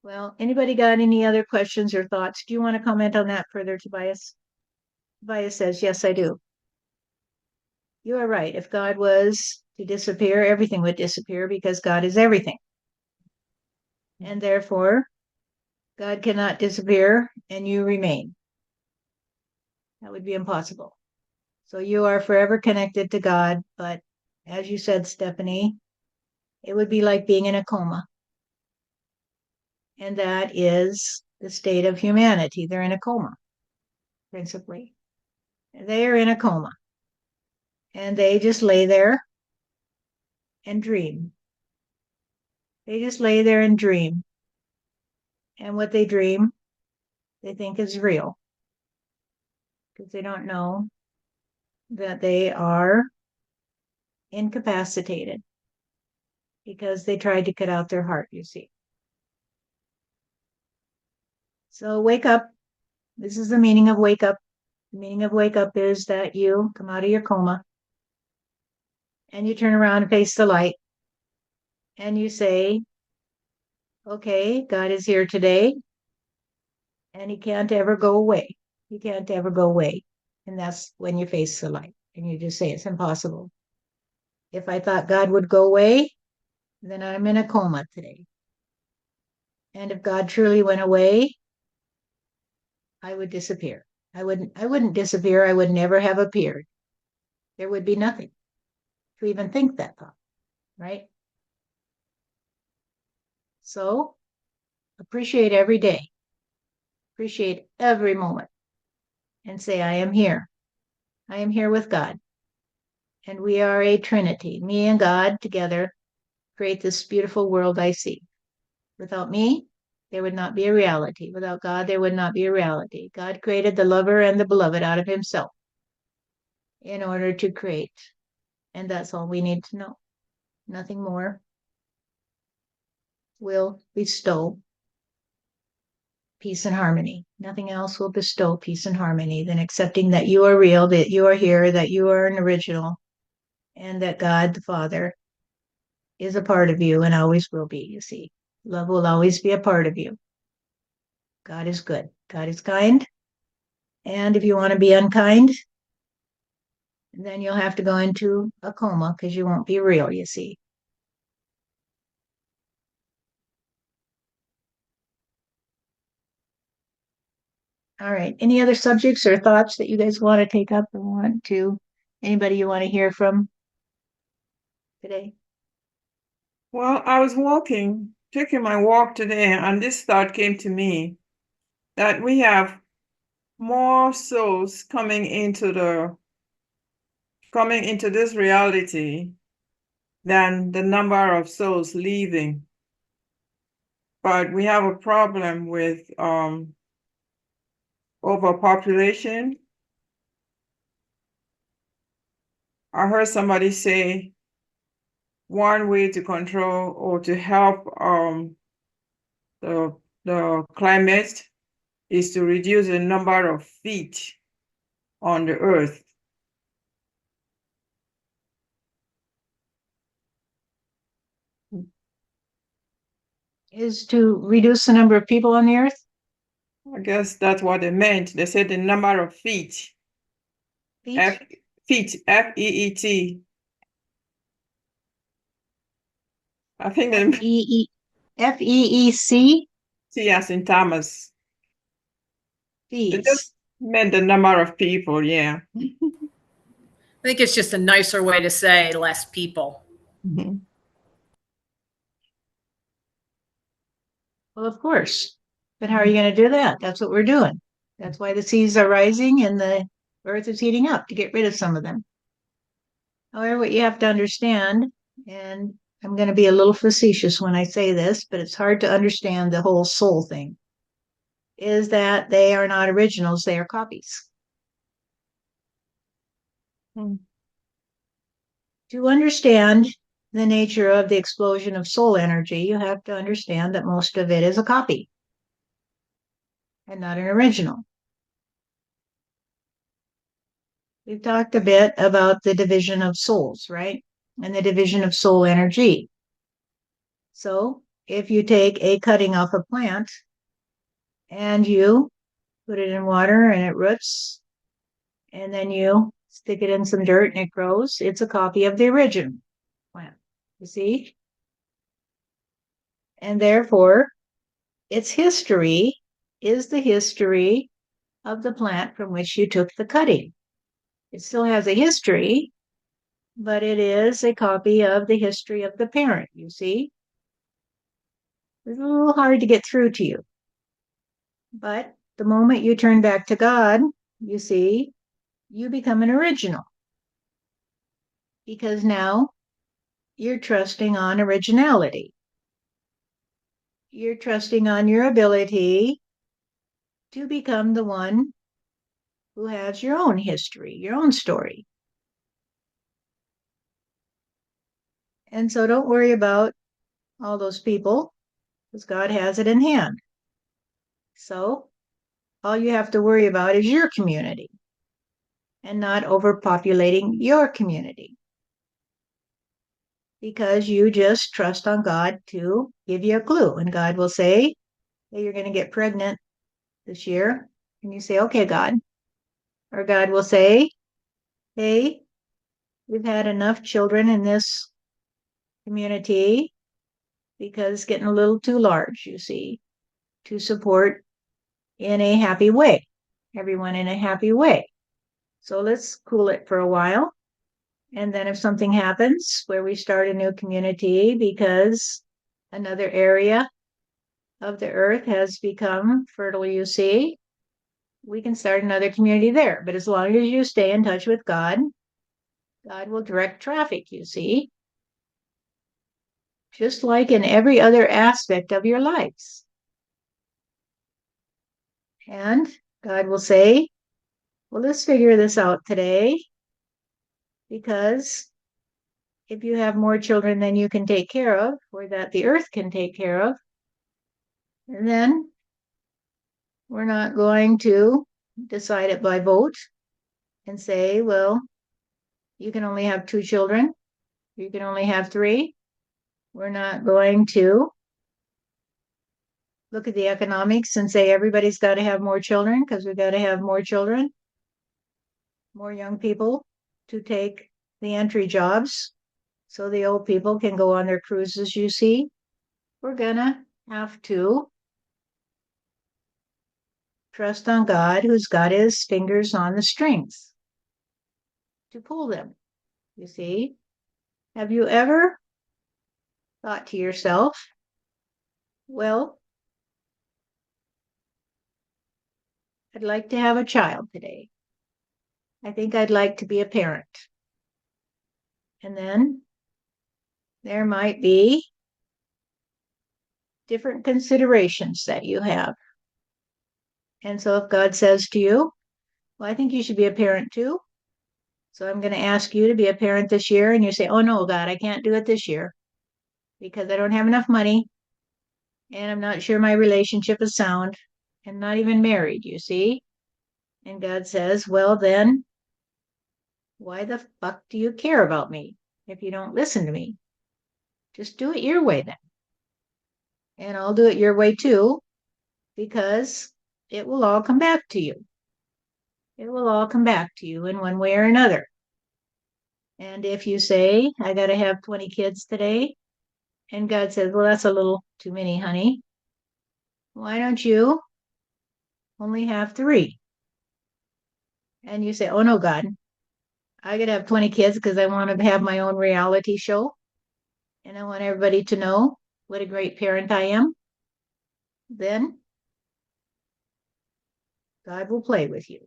Well, anybody got any other questions or thoughts? Do you want to comment on that further, Tobias? Tobias says, yes, I do. You are right. If God was to disappear, everything would disappear because God is everything. And therefore, God cannot disappear and you remain. That would be impossible. So you are forever connected to God. But as you said, Stephanie, it would be like being in a coma. And that is the state of humanity. They're in a coma, principally. They are in a coma. And they just lay there and dream. They just lay there and dream. And what they dream, they think is real. Because they don't know that they are incapacitated because they tried to cut out their heart, you see. So wake up. This is the meaning of wake up. The meaning of wake up is that you come out of your coma and you turn around and face the light and you say, okay, God is here today and he can't ever go away. He can't ever go away. And that's when you face the light and you just say it's impossible. If I thought God would go away, then I'm in a coma today. And if God truly went away, I would disappear. I wouldn't disappear. I would never have appeared. There would be nothing to even think that thought, right? So appreciate every day. Appreciate every moment and say, I am here. I am here with God. And we are a trinity. Me and God together create this beautiful world I see. Without me, there would not be a reality. Without God, there would not be a reality. God created the lover and the beloved out of himself in order to create. And that's all we need to know. Nothing more will bestow peace and harmony. Nothing else will bestow peace and harmony than accepting that you are real, that you are here, that you are an original, and that God the Father is a part of you and always will be, you see. Love will always be a part of you. God is good. God is kind. And if you want to be unkind, then you'll have to go into a coma because you won't be real, you see. All right. Any other subjects or thoughts that you guys want to take up or want to? Anybody you want to hear from today? Well, I was taking my walk today, and this thought came to me that we have more souls coming into this reality than the number of souls leaving. But we have a problem with overpopulation. I heard somebody say one way to control or to help the climate is to reduce the number of feet on the earth. Is to reduce the number of people on the earth? I guess that's what they meant. They said the number of feet. Feet? Feet, F-E-E-T. I think they F-E-E F-E-E-C? T as in Thomas. They just Feeds. meant the number of people, yeah. I think it's just a nicer way to say less people. Mm-hmm. Well, of course. But how are you going to do that? That's what we're doing. That's why the seas are rising and the earth is heating up to get rid of some of them. However, what you have to understand, and I'm going to be a little facetious when I say this, but it's hard to understand the whole soul thing, is that they are not originals, they are copies. Mm. To understand the nature of the explosion of soul energy, you have to understand that most of it is a copy and not an original. We've talked a bit about the division of souls, right? And the division of soul energy. So if you take a cutting off a plant and you put it in water and it roots, and then you stick it in some dirt and it grows, it's a copy of the original plant. You see? And therefore, its history is the history of the plant from which you took the cutting. It still has a history, but it is a copy of the history of the parent, you see? It's a little hard to get through to you. But the moment you turn back to God, you see, you become an original. Because now you're trusting on originality. You're trusting on your ability to become the one who has your own history, your own story. And so don't worry about all those people, because God has it in hand. So all you have to worry about is your community and not overpopulating your community, because you just trust on God to give you a clue. And God will say, hey, you're going to get pregnant this year. And you say, okay, God. Or God will say, hey, we've had enough children in this community because it's getting a little too large, you see, to support in a happy way, everyone in a happy way. So let's cool it for a while. And then if something happens where we start a new community because another area of the earth has become fertile, you see, we can start another community there. But as long as you stay in touch with God, God will direct traffic, you see, just like in every other aspect of your lives. And God will say, well, let's figure this out today, because if you have more children than you can take care of, or that the earth can take care of, then we're not going to decide it by vote and say, well, you can only have 2 children, you can only have 3. We're not going to look at the economics and say everybody's got to have more children because we've got to have more children, more young people to take the entry jobs so the old people can go on their cruises, you see. We're going to have to trust on God, who's got his fingers on the strings to pull them, you see. Have you ever thought to yourself, well, I'd like to have a child today. I think I'd like to be a parent. And then there might be different considerations that you have. And so if God says to you, well, I think you should be a parent too, so I'm going to ask you to be a parent this year, and you say, oh no, God, I can't do it this year because I don't have enough money and I'm not sure my relationship is sound and not even married, you see. And God says, well, then why the fuck do you care about me if you don't listen to me? Just do it your way then. And I'll do it your way too, because it will all come back to you. It will all come back to you in one way or another. And if you say, I got to have 20 kids today, and God says, well, that's a little too many, honey. Why don't you only have 3? And you say, oh no, God, I got to have 20 kids because I want to have my own reality show. And I want everybody to know what a great parent I am. Then God will play with you.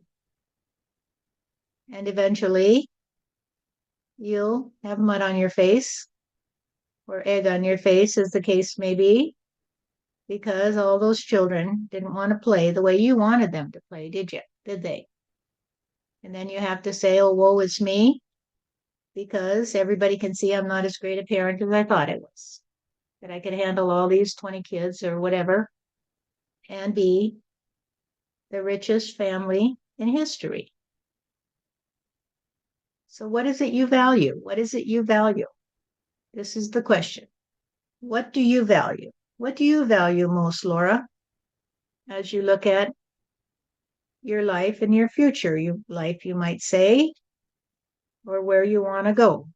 And eventually you'll have mud on your face or egg on your face, as the case may be, because all those children didn't want to play the way you wanted them to play, did you? Did they? And then you have to say, oh, woe is me, because everybody can see I'm not as great a parent as I thought I was, that I could handle all these 20 kids or whatever and be the richest family in history. So what is it you value? What is it you value? This is the question. What do you value? What do you value most, Laura, as you look at your life and your future? Life, you might say, or where you want to go.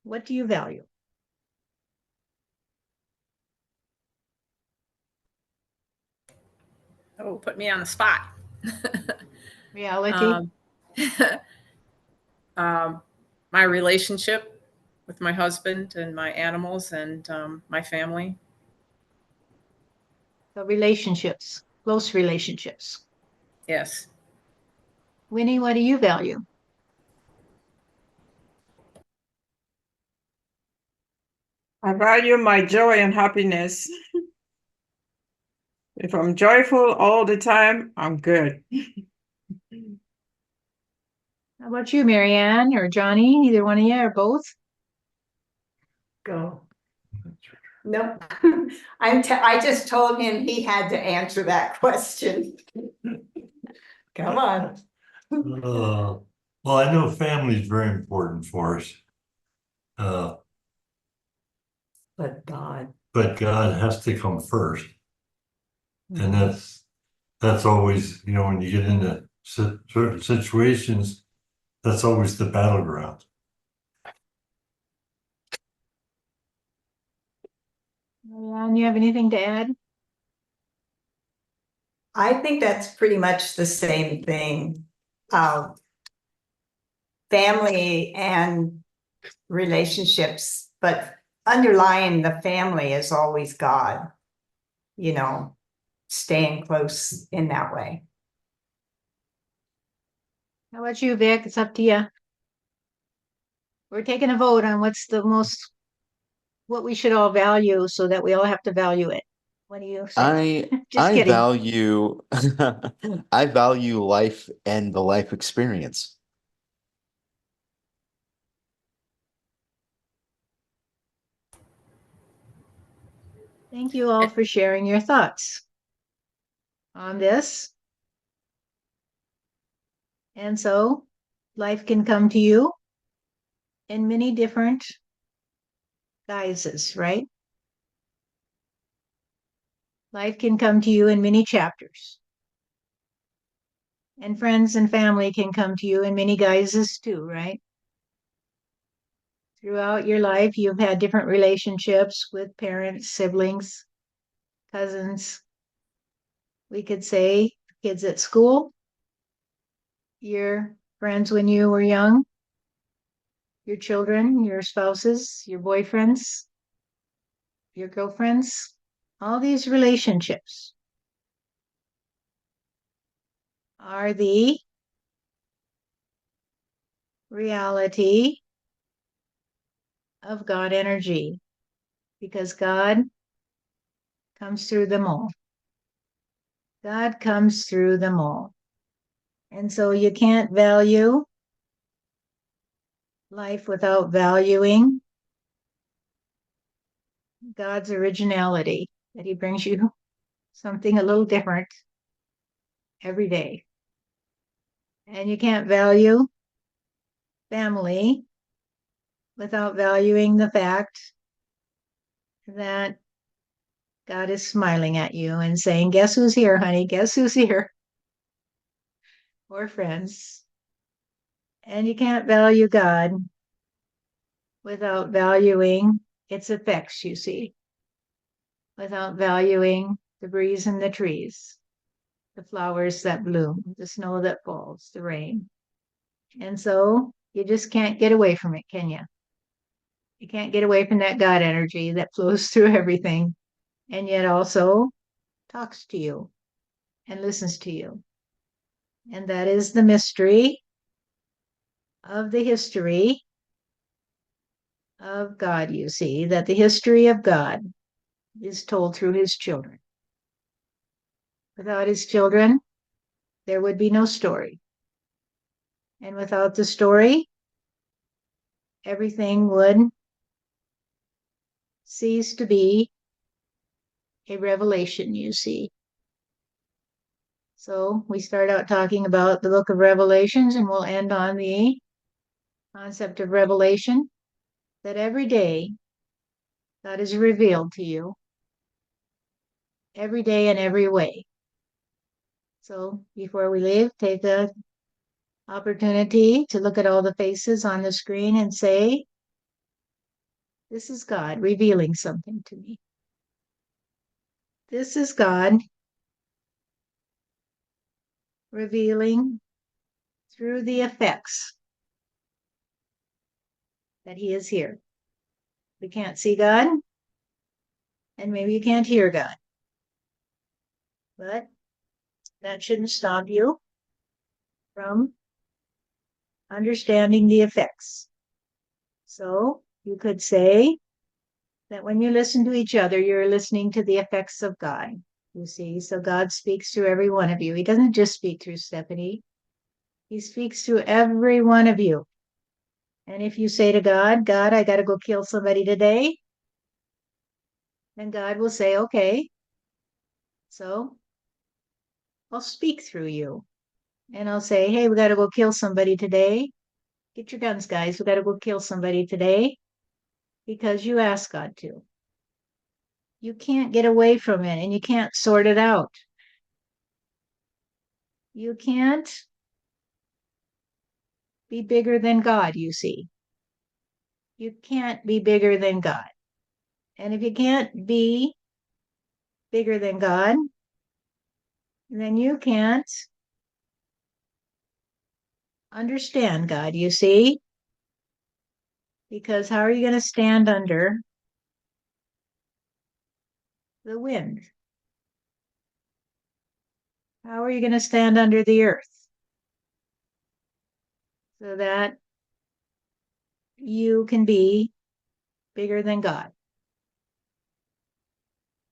What do you value? Oh, put me on the spot. Reality? Um, um, my relationship with my husband and my animals and my family. So relationships, close relationships. Yes. Winnie, what do you value? I value my joy and happiness. If I'm joyful all the time, I'm good. How about you, Marianne or Johnny? Either one of you or both? Go. Nope. I just told him he had to answer that question. Come on. Well, I know family is very important for us. But God. But God has to come first. And that's always, when you get into certain situations, that's always the battleground. Marianne, you have anything to add? I think that's pretty much the same thing. Family and relationships, but underlying the family is always God, staying close in that way. How about you, Vic? It's up to you. We're taking a vote on what we should all value so that we all have to value it. What do you say? Just I kidding. value I value life and the life experience. Thank you all for sharing your thoughts on this. And so life can come to you in many different guises, right? Life can come to you in many chapters. And friends and family can come to you in many guises too, right? Throughout your life, you've had different relationships with parents, siblings, cousins. We could say kids at school, your friends when you were young, your children, your spouses, your boyfriends, your girlfriends, all these relationships are the reality of God energy because God comes through them all. God comes through them all. And so you can't value life without valuing God's originality, that He brings you something a little different every day. And you can't value family without valuing the fact that God is smiling at you and saying, guess who's here, honey? Guess who's here? Or friends. And you can't value God without valuing its effects, you see, without valuing the breeze in the trees, the flowers that bloom, the snow that falls, the rain. And so you just can't get away from it, can you? You can't get away from that God energy that flows through everything and yet also talks to you and listens to you. And that is the mystery of the history of God, you see, that the history of God is told through His children. Without His children, there would be no story. And without the story, everything would cease to be a revelation, you see. So we start out talking about the book of Revelations, and we'll end on the concept of revelation, that every day God is revealed to you every day in every way. So before we leave, take the opportunity to look at all the faces on the screen and say, this is God revealing something to me. This is God revealing through the effects that He is here. We can't see God, and maybe you can't hear God, but that shouldn't stop you from understanding the effects. So you could say that when you listen to each other, you're listening to the effects of God. You see, so God speaks through every one of you. He doesn't just speak through Stephanie. He speaks through every one of you. And if you say to God, God, I got to go kill somebody today, then God will say, okay, so I'll speak through you. And I'll say, hey, we got to go kill somebody today. Get your guns, guys. We got to go kill somebody today because you asked God to. You can't get away from it and you can't sort it out. You can't be bigger than God, you see. You can't be bigger than God. And if you can't be bigger than God, then you can't understand God, you see. Because how are you going to stand under the wind? How are you going to stand under the earth so that you can be bigger than God?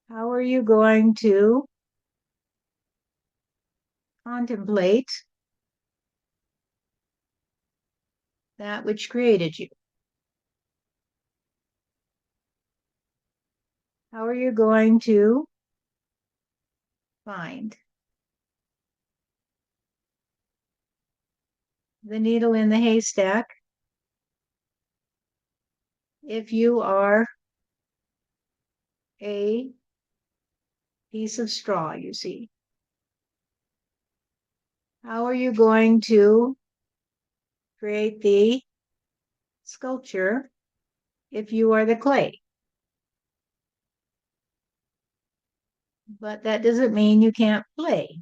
How are you going to contemplate that which created you? How are you going to find the needle in the haystack if you are a piece of straw, you see? How are you going to create the sculpture if you are the clay? But that doesn't mean you can't play.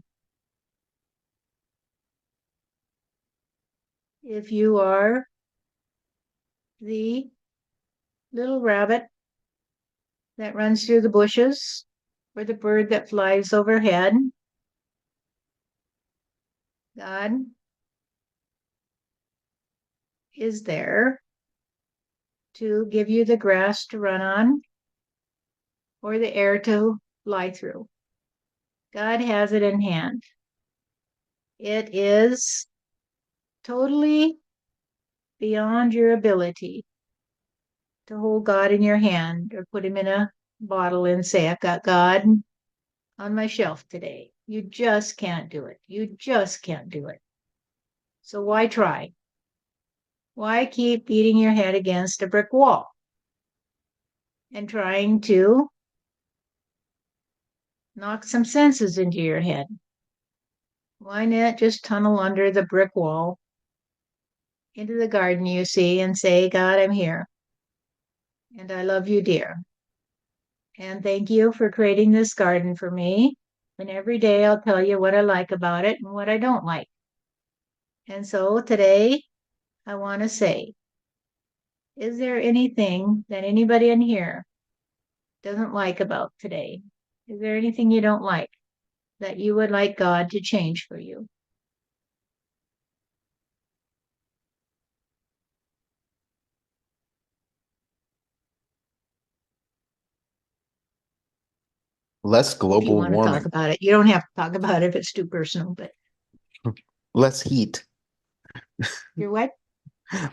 If you are the little rabbit that runs through the bushes or the bird that flies overhead, God is there to give you the grass to run on or the air to fly through. God has it in hand. It is totally beyond your ability to hold God in your hand or put him in a bottle and say, I've got God on my shelf today. You just can't do it. You just can't do it. So why try? Why keep beating your head against a brick wall and trying to knock some senses into your head? Why not just tunnel under the brick wall into the garden you see and say, God, I'm here. And I love you, dear. And thank you for creating this garden for me. And every day I'll tell you what I like about it and what I don't like. And so today I want to say, is there anything that anybody in here doesn't like about today? Is there anything you don't like that you would like God to change for you? Less If you global want to talk warming, about it, you don't have to talk about it if it's too personal, but less heat, you're what?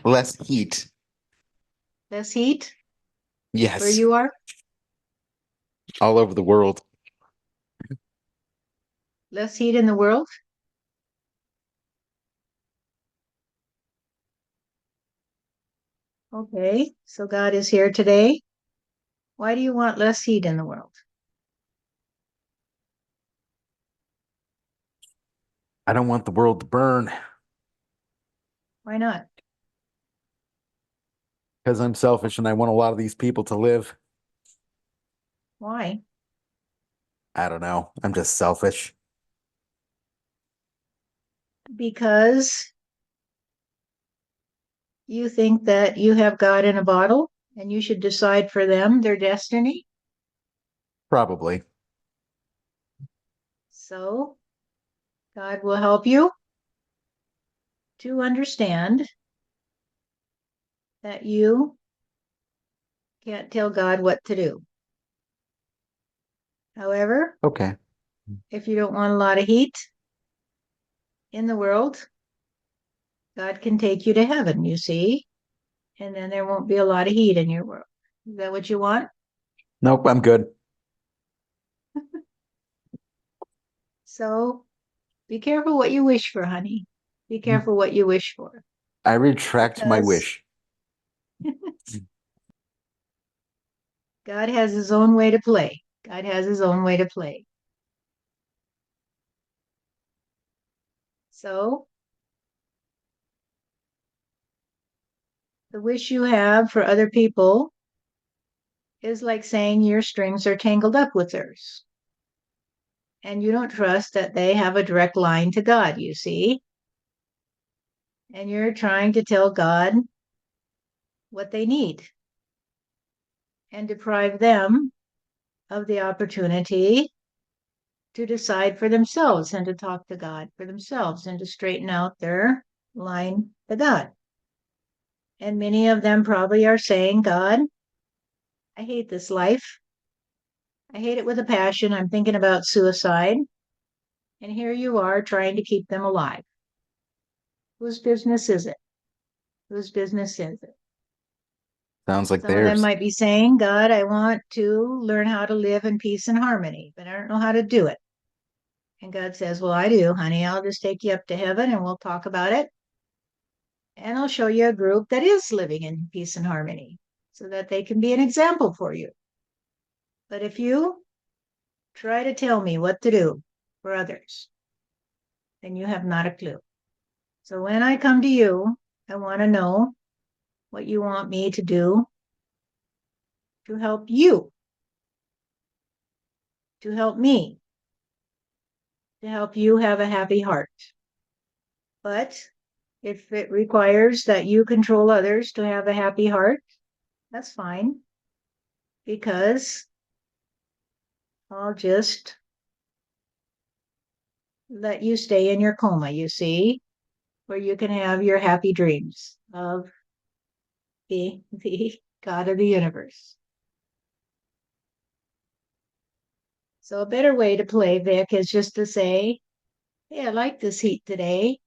less heat. Less heat where Yes, you are? all over the world. Less heat in the world? Okay, so God is here today. Why do you want less heat in the world? I don't want the world to burn Why not? because I'm selfish and I want a lot of these people to live. Why? I don't know. I'm just selfish. Because you think that you have God in a bottle and you should decide for them their destiny. Probably. So God will help you to understand that you can't tell God what to do. However, Okay. if you don't want a lot of heat in the world, God can take you to heaven, you see, and then there won't be a lot of heat in your world. Is that what you want? Nope, I'm good. So be careful what you wish for, honey. Be careful what you wish for. I retract my Because wish. God has his own way to play. God has his own way to play. So the wish you have for other people is like saying your strings are tangled up with theirs. And you don't trust that they have a direct line to God, you see. And you're trying to tell God what they need and deprive them of the opportunity to decide for themselves and to talk to God for themselves and to straighten out their line to God. And many of them probably are saying, God, I hate this life. I hate it with a passion. I'm thinking about suicide. And here you are trying to keep them alive. Whose business is it? Whose business is it? Sounds like Some of them theirs. might be saying, God, I want to learn how to live in peace and harmony, but I don't know how to do it. And God says, well, I do, honey. I'll just take you up to heaven and we'll talk about it. And I'll show you a group that is living in peace and harmony so that they can be an example for you. But if you try to tell me what to do for others, then you have not a clue. So when I come to you, I want to know what you want me to do to help you, to help me, to help you have a happy heart. But if it requires that you control others to have a happy heart, that's fine, because I'll just let you stay in your coma, you see, where you can have your happy dreams of the God of the universe. So a better way to play, Vic, is just to say, hey, I like this heat today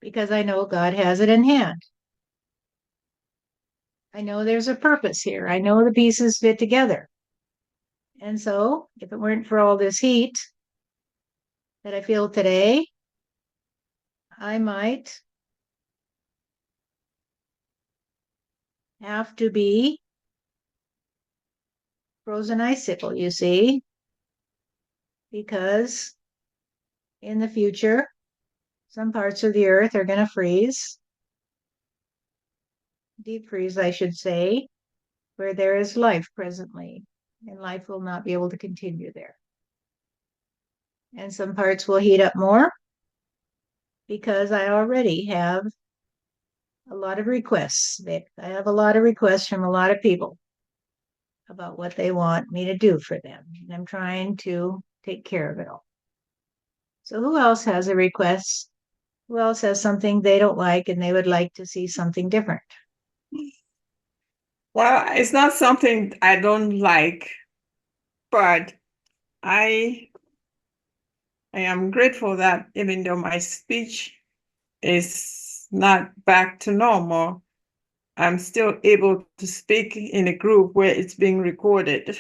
because I know God has it in hand. I know there's a purpose here. I know the pieces fit together. And so if it weren't for all this heat that I feel today, I might have to be frozen icicle, you see, because in the future, some parts of the earth are going to freeze, deep freeze, I should say, where there is life presently, and life will not be able to continue there. And some parts will heat up more because I already have a lot of requests, Vic. I have a lot of requests from a lot of people about what they want me to do for them. And I'm trying to take care of it all. So who else has a request? Who else has something they don't like and they would like to see something different? Well, it's not something I don't like, but I am grateful that even though my speech is not back to normal, I'm still able to speak in a group where it's being recorded.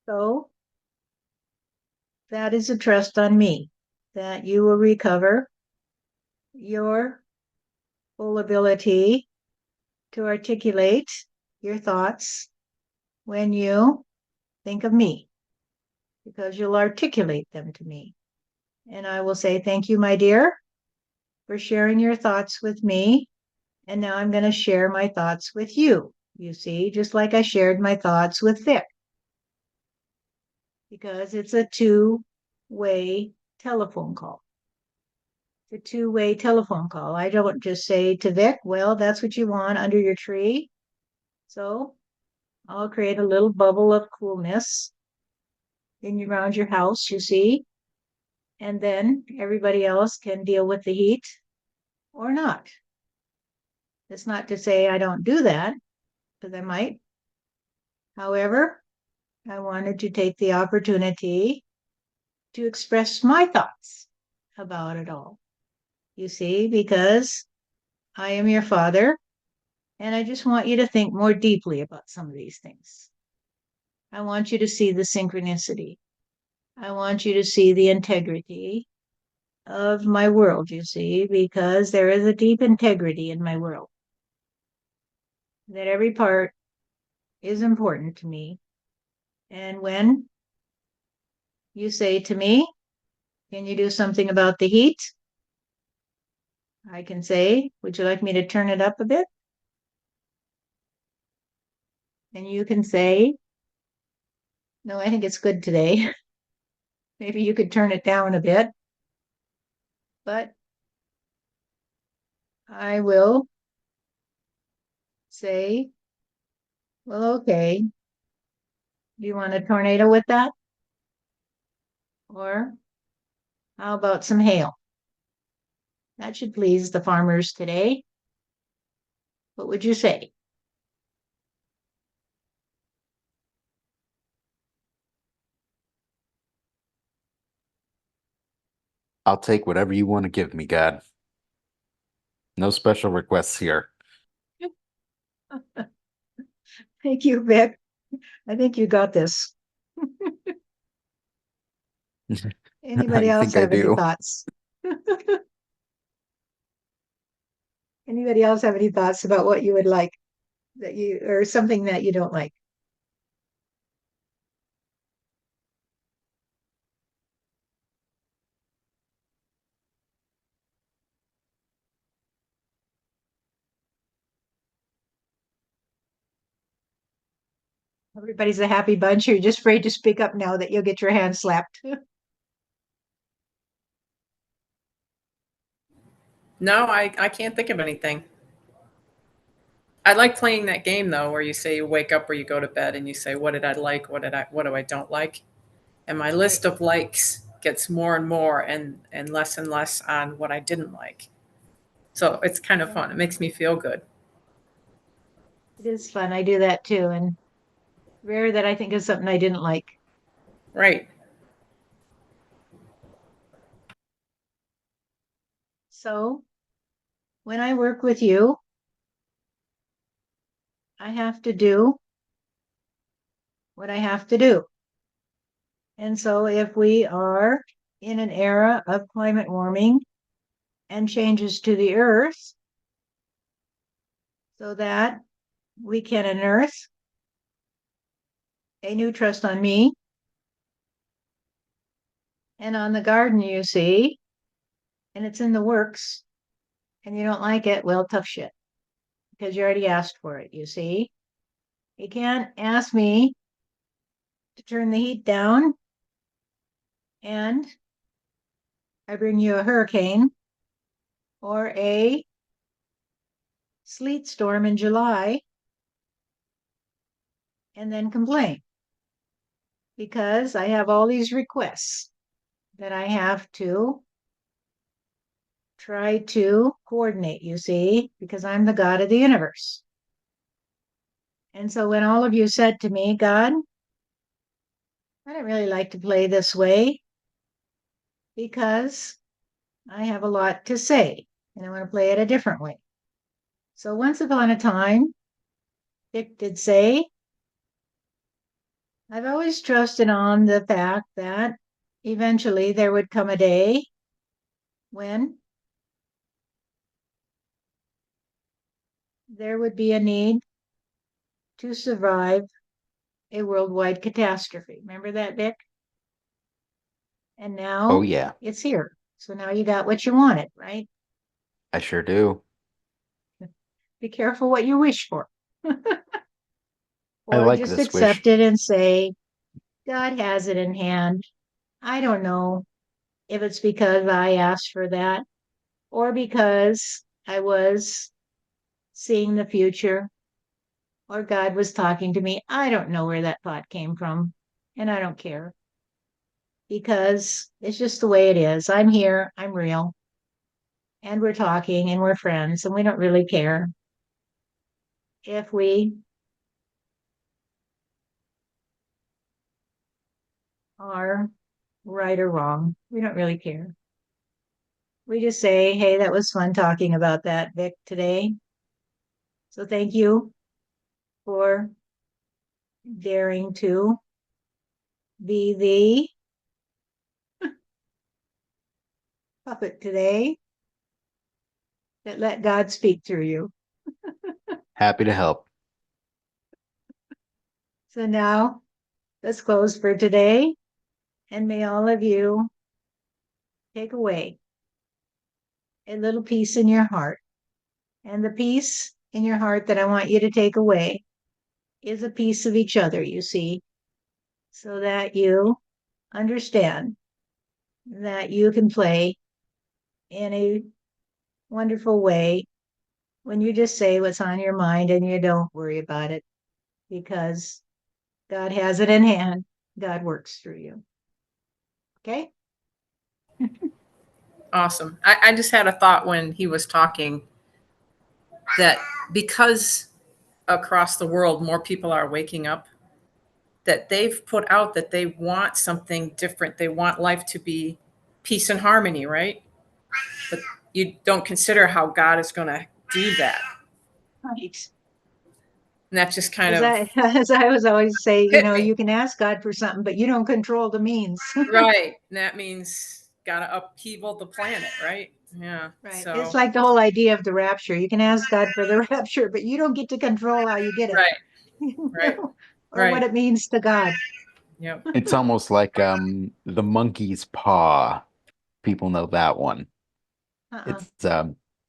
So that is a trust on me that you will recover your full ability to articulate your thoughts when you think of me, because you'll articulate them to me. And I will say, thank you, my dear, for sharing your thoughts with me. And now I'm going to share my thoughts with you, you see, just like I shared my thoughts with Vic. Because it's a two-way telephone call. It's a two-way telephone call. I don't just say to Vic, well, that's what you want under your tree. So I'll create a little bubble of coolness around your house, you see. And then everybody else can deal with the heat or not. It's not to say I don't do that, because I might. However, I wanted to take the opportunity to express my thoughts about it all. You see, because I am your father, and I just want you to think more deeply about some of these things. I want you to see the synchronicity. I want you to see the integrity of my world, you see, because there is a deep integrity in my world. That every part is important to me. And when you say to me, can you do something about the heat? I can say, would you like me to turn it up a bit? And you can say, no, I think it's good today. Maybe you could turn it down a bit. But I will say, well, okay. Do you want a tornado with that? Or how about some hail? That should please the farmers today. What would you say? I'll take whatever you want to give me, God. No special requests here. Thank you, Vic. I think you got this. Anybody I else think I have any do. thoughts? Anybody else have any thoughts about what you would like that you, or something that you don't like? Everybody's a happy bunch. You're just afraid to speak up now that you'll get your hand slapped. No, I can't think of anything. I like playing that game though, where you say you wake up or you go to bed and you say, what did I like? What do I don't like? And my list of likes gets more and more and less on what I didn't like. So it's kind of fun. It makes me feel good. It is fun. I do that too. And rare that I think of something I didn't like. Right. So when I work with you, I have to do what I have to do. And so if we are in an era of climate warming and changes to the earth, so that we can unearth a new trust on me and on the garden, you see, and it's in the works, and you don't like it, well, tough shit, because you already asked for it, you see. You can't ask me to turn the heat down and I bring you a hurricane or a sleet storm in July and then complain, because I have all these requests that I have to try to coordinate, you see, because I'm the God of the universe. And so when all of you said to me, God, I don't really like to play this way because I have a lot to say and I want to play it a different way. So once upon a time, Dick did say, I've always trusted on the fact that eventually there would come a day when there would be a need to survive a worldwide catastrophe. Remember that, Vic? And now Oh, yeah, it's here. So now you got what you wanted, right? I sure do. Be careful what you wish for. I Or like just this wish. accept it and say, God has it in hand. I don't know if it's because I asked for that or because I was seeing the future or God was talking to me. I don't know where that thought came from, and I don't care because it's just the way it is. I'm here, I'm real, and we're talking and we're friends, and we don't really care if we are right or wrong. We don't really care. We just say, hey, that was fun talking about that, Vic, today. So thank you for daring to be the puppet today that let God speak through you. Happy to help. So now let's close for today. And may all of you take away a little peace in your heart. And the peace in your heart that I want you to take away is a piece of each other, you see, so that you understand that you can play in a wonderful way when you just say what's on your mind and you don't worry about it because God has it in hand. God works through you. Okay? Awesome. I just had a thought when he was talking that because across the world more people are waking up, that they've put out that they want something different. They want life to be peace and harmony, right? But you don't consider how God is going to do that. Right. And that just kind As of I as I was always say, hit me. you can ask God for something, but you don't control the means. Right. And that means got to upheaval the planet, right? Yeah. Right. It's So, like the whole idea of the rapture. You can ask God for the rapture, but you don't get to control how you get it. right, right, Or what right. it means to God. Yep. It's almost like the monkey's paw. People know that one. Uh-uh. It's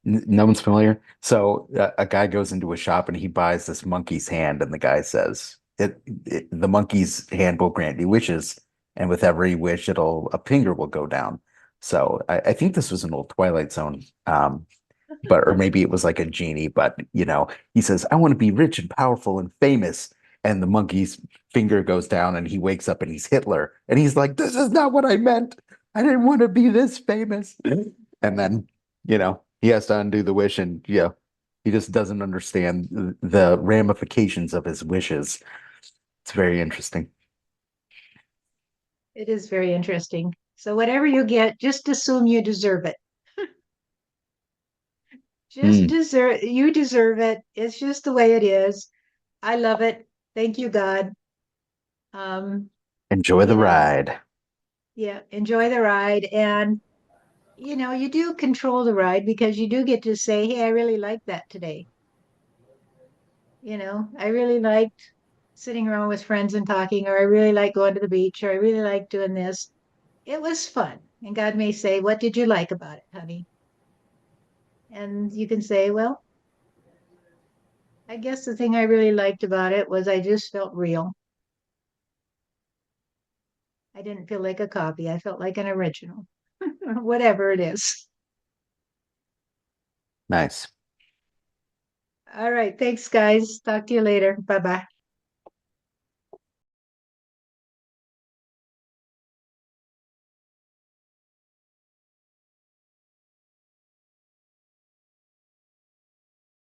no one's familiar. So a guy goes into a shop and he buys this monkey's hand, and the guy says, the monkey's hand will grant you wishes, and with every wish, a finger will go down." So I think this was an old Twilight Zone, but or maybe it was like a genie. But he says, "I want to be rich and powerful and famous," and the monkey's finger goes down, and he wakes up and he's Hitler, and he's like, "This is not what I meant. I didn't want to be this famous." And then he has to undo the wish, and he just doesn't understand the ramifications of his wishes. It's very interesting. It is very interesting. So whatever you get, just assume you deserve it. Hmm. You deserve it. It's just the way it is. I love it. Thank you, God. Um, Enjoy the you know, ride. yeah, enjoy the ride. And you do control the ride because you do get to say, hey, I really like that today. I really liked sitting around with friends and talking, or I really like going to the beach, or I really like doing this. It was fun. And God may say, what did you like about it, honey? And you can say, well, I guess the thing I really liked about it was I just felt real. I didn't feel like a copy. I felt like an original, whatever it is. Nice. All right. Thanks, guys. Talk to you later. Bye bye.